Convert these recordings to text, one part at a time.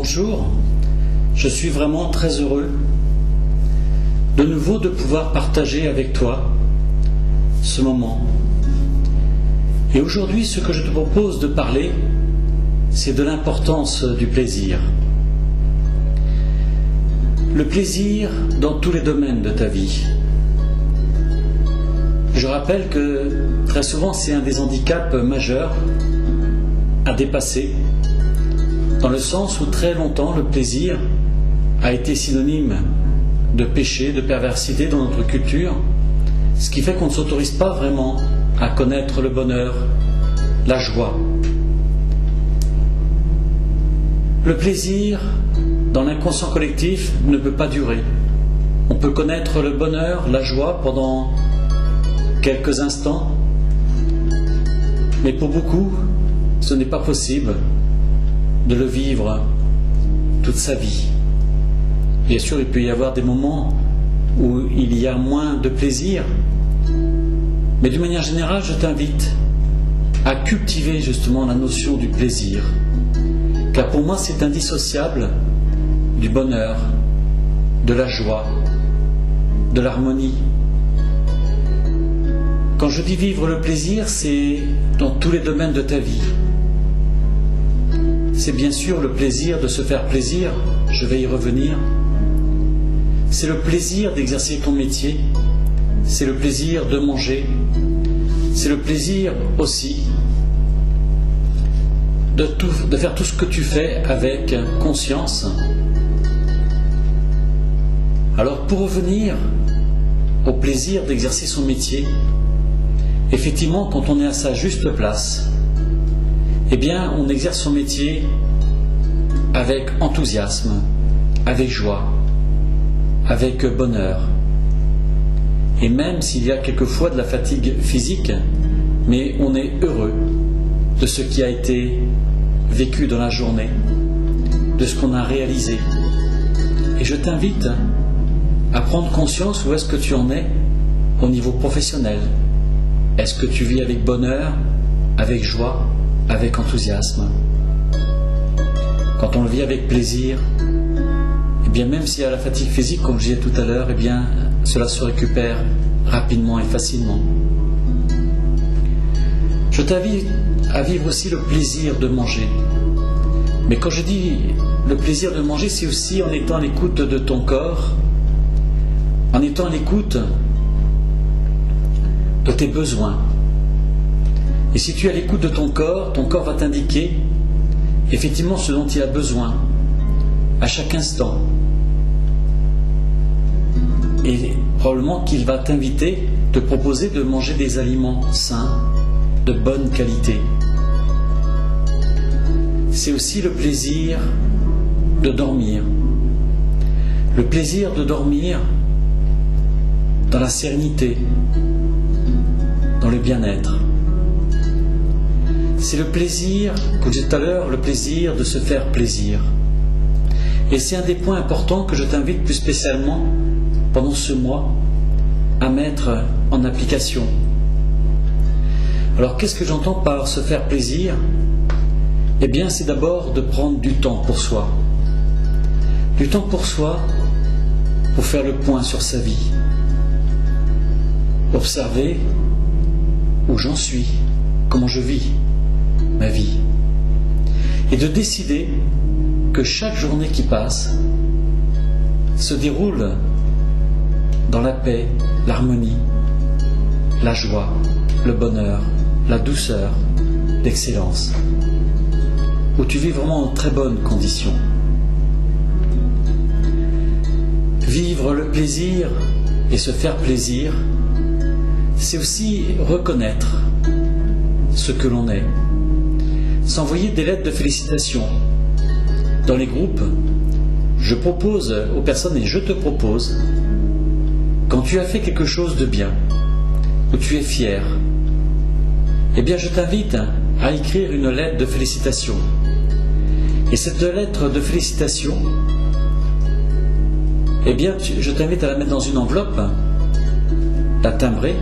Bonjour, je suis vraiment très heureux de nouveau de pouvoir partager avec toi ce moment. Et aujourd'hui, ce que je te propose de parler, c'est de l'importance du plaisir. Le plaisir dans tous les domaines de ta vie. Je rappelle que très souvent c'est un des handicaps majeurs à dépasser, dans le sens où très longtemps le plaisir a été synonyme de péché, de perversité dans notre culture, ce qui fait qu'on ne s'autorise pas vraiment à connaître le bonheur, la joie. Le plaisir, dans l'inconscient collectif, ne peut pas durer. On peut connaître le bonheur, la joie pendant quelques instants, mais pour beaucoup, ce n'est pas possible de le vivre toute sa vie. Bien sûr, il peut y avoir des moments où il y a moins de plaisir, mais d'une manière générale, je t'invite à cultiver justement la notion du plaisir, car pour moi, c'est indissociable du bonheur, de la joie, de l'harmonie. Quand je dis vivre le plaisir, c'est dans tous les domaines de ta vie. C'est bien sûr le plaisir de se faire plaisir, je vais y revenir. C'est le plaisir d'exercer ton métier, c'est le plaisir de manger, c'est le plaisir aussi de faire tout ce que tu fais avec conscience. Alors pour revenir au plaisir d'exercer son métier, effectivement, quand on est à sa juste place, eh bien, on exerce son métier avec enthousiasme, avec joie, avec bonheur. Et même s'il y a quelquefois de la fatigue physique, mais on est heureux de ce qui a été vécu dans la journée, de ce qu'on a réalisé. Et je t'invite à prendre conscience où est-ce que tu en es au niveau professionnel. Est-ce que tu vis avec bonheur, avec joie, avec enthousiasme? Quand on le vit avec plaisir, eh bien même s'il y a la fatigue physique, comme je disais tout à l'heure, eh bien cela se récupère rapidement et facilement. Je t'invite à vivre aussi le plaisir de manger. Mais quand je dis le plaisir de manger, c'est aussi en étant à l'écoute de ton corps, en étant à l'écoute de tes besoins. Et si tu es à l'écoute de ton corps va t'indiquer effectivement ce dont il a besoin à chaque instant. Et probablement qu'il va t'inviter, te proposer de manger des aliments sains, de bonne qualité. C'est aussi le plaisir de dormir. Le plaisir de dormir dans la sérénité, dans le bien-être. C'est le plaisir, comme je disais tout à l'heure, le plaisir de se faire plaisir. Et c'est un des points importants que je t'invite plus spécialement pendant ce mois à mettre en application. Alors qu'est-ce que j'entends par se faire plaisir? Eh bien c'est d'abord de prendre du temps pour soi. Du temps pour soi pour faire le point sur sa vie. Observer où j'en suis, comment je vis ma vie. Et de décider que chaque journée qui passe se déroule dans la paix, l'harmonie, la joie, le bonheur, la douceur, l'excellence, où tu vis vraiment en très bonnes conditions. Vivre le plaisir et se faire plaisir, c'est aussi reconnaître ce que l'on est. S'envoyer des lettres de félicitations. Dans les groupes, je propose aux personnes et je te propose, quand tu as fait quelque chose de bien, où tu es fier, eh bien je t'invite à écrire une lettre de félicitations. Et cette lettre de félicitations, eh bien je t'invite à la mettre dans une enveloppe, la timbrer,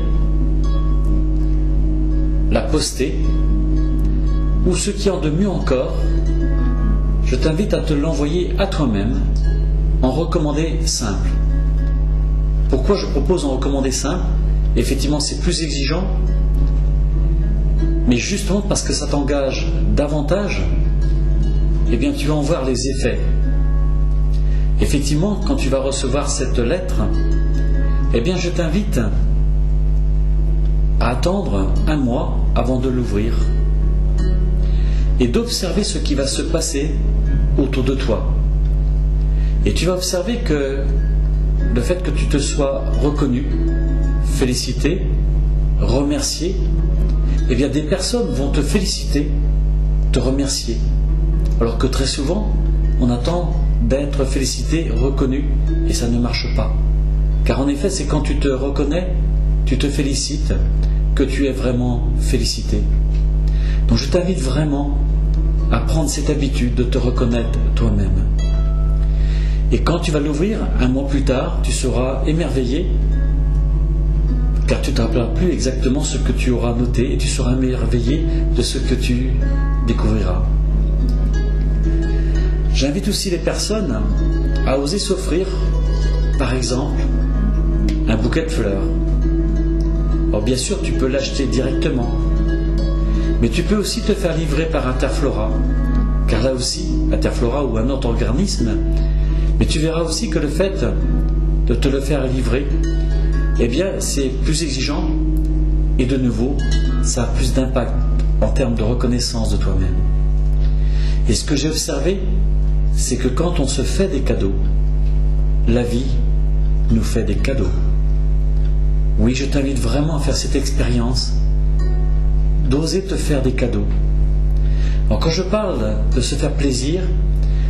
la poster, ou ce qui est de mieux encore, je t'invite à te l'envoyer à toi-même en recommandé simple. Pourquoi je propose en recommandé simple? Effectivement, c'est plus exigeant, mais justement parce que ça t'engage davantage, eh bien tu vas en voir les effets. Effectivement, quand tu vas recevoir cette lettre, eh bien je t'invite à attendre un mois avant de l'ouvrir et d'observer ce qui va se passer autour de toi. Et tu vas observer que le fait que tu te sois reconnu, félicité, remercié, eh bien des personnes vont te féliciter, te remercier. Alors que très souvent, on attend d'être félicité, reconnu, et ça ne marche pas. Car en effet, c'est quand tu te reconnais, tu te félicites, que tu es vraiment félicité. Donc je t'invite vraiment à prendre cette habitude de te reconnaître toi-même. Et quand tu vas l'ouvrir, un mois plus tard, tu seras émerveillé, car tu ne te rappelleras plus exactement ce que tu auras noté, et tu seras émerveillé de ce que tu découvriras. J'invite aussi les personnes à oser s'offrir, par exemple, un bouquet de fleurs. Alors bien sûr, tu peux l'acheter directement, mais tu peux aussi te faire livrer par Interflora, car là aussi, Interflora ou un autre organisme, mais tu verras aussi que le fait de te le faire livrer, eh bien c'est plus exigeant, et de nouveau, ça a plus d'impact en termes de reconnaissance de toi-même. Et ce que j'ai observé, c'est que quand on se fait des cadeaux, la vie nous fait des cadeaux. Oui, je t'invite vraiment à faire cette expérience, d'oser te faire des cadeaux. Alors quand je parle de se faire plaisir,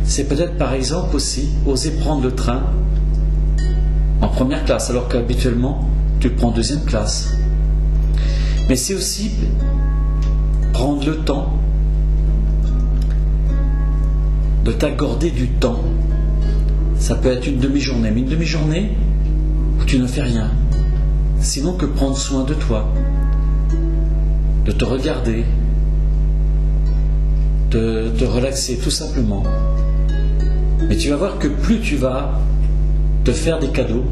c'est peut-être par exemple aussi oser prendre le train en première classe, alors qu'habituellement tu prends deuxième classe. Mais c'est aussi prendre le temps de t'accorder du temps. Ça peut être une demi-journée, mais une demi-journée où tu ne fais rien. Sinon que prendre soin de toi, de te regarder, de te relaxer tout simplement. Mais tu vas voir que plus tu vas te faire des cadeaux,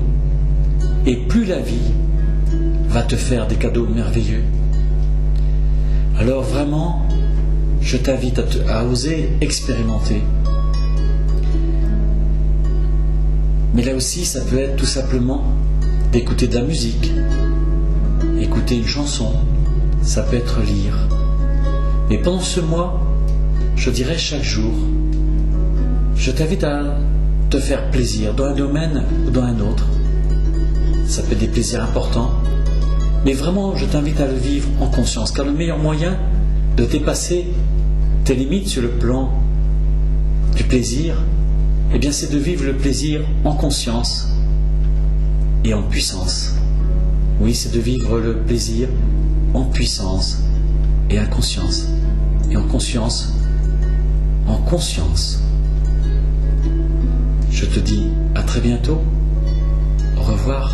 et plus la vie va te faire des cadeaux merveilleux. Alors vraiment, je t'invite à oser expérimenter. Mais là aussi, ça peut être tout simplement d'écouter de la musique, écouter une chanson, ça peut être lire. Mais pendant ce mois, je dirais chaque jour, je t'invite à te faire plaisir dans un domaine ou dans un autre. Ça peut être des plaisirs importants, mais vraiment, je t'invite à le vivre en conscience, car le meilleur moyen de dépasser tes limites sur le plan du plaisir, eh bien, c'est de vivre le plaisir en conscience et en puissance. Oui, c'est de vivre le plaisir en puissance et en conscience. Et en conscience, en conscience. Je te dis à très bientôt. Au revoir.